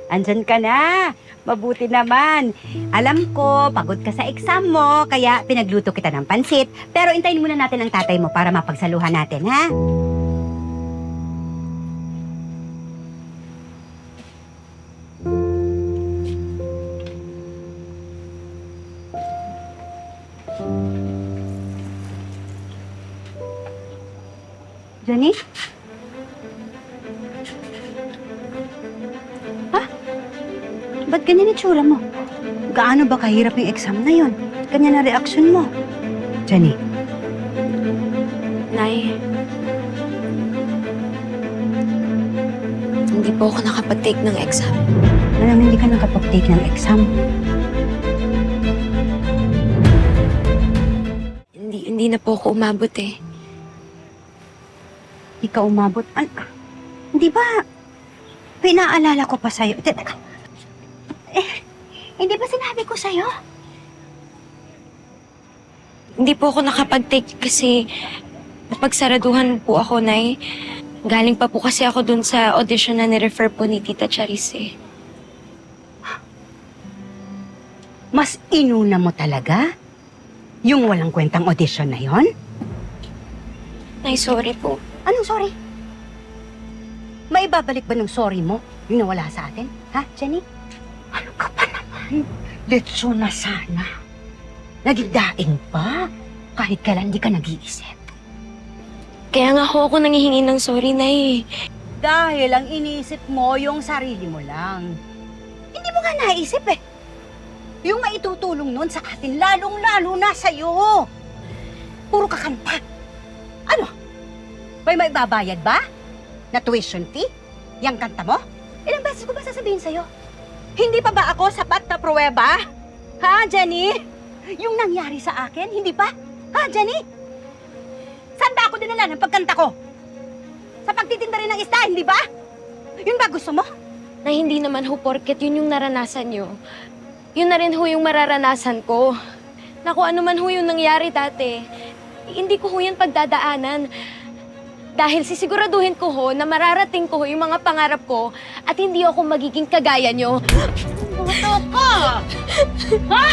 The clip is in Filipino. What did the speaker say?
andyan ka na. Mabuti naman. Alam ko, pagod ka sa exam mo, kaya pinagluto kita ng pansit. Pero intayin muna natin ang tatay mo para mapagsaluhan natin, ha? Jenny? Ha? Ba't ganyan itsura mo? Gaano ba kahirap yung exam na yon? Ganyan na reaksyon mo. Jenny? Nay, hindi po ako nakapag-take ng exam. Alam, hindi ka nakapag-take ng exam. Hindi na po ako umabot eh. Hindi ka umabot. Hindi ba? Pinaalala ko pa sa'yo. Hindi ba sinabi ko sa'yo? Hindi po ako nakapag-take kasi pagsaraduhan po ako, Nay. Galing pa po kasi ako dun sa audition na ni-refer po ni Tita Charisse. Mas inuna mo talaga? Yung walang kwentang audition na yon? Nay, sorry po. Anong sorry? Maibabalik ba ng sorry mo yung nawala sa atin? Ha, Jenny? Ano ka pa naman? Letso na sana. Naging daing pa. Kahit kailan di ka nag-iisip. Kaya nga ako nangihingi ng sorry, Nay. Dahil ang iniisip mo yung sarili mo lang. Hindi mo nga naisip eh. Yung maitutulong nun sa atin, lalong-lalo na sa'yo. Puro kakanta. Ano? May maibabayad ba? Na tuition fee? Yang kanta mo? Ilang beses ko ba sasabihin sa'yo? Hindi pa ba ako sapat na pruweba? Ha, Jenny? Yung nangyari sa akin, hindi pa? Ha, Jenny? Saan ba ako dinala ng pagkanta ko? Sa pagtitinda rin ng isda, hindi ba? Yun ba gusto mo? Na hindi naman ho porket yun yung naranasan nyo. Yun na rin ho yung mararanasan ko. Na kung ano man ho yung nangyari dati, hindi ko ho yan pagdadaanan. Dahil sisiguraduhin ko ho na mararating ko ho yung mga pangarap ko at hindi ako magiging kagaya nyo. Buto ka! Ha?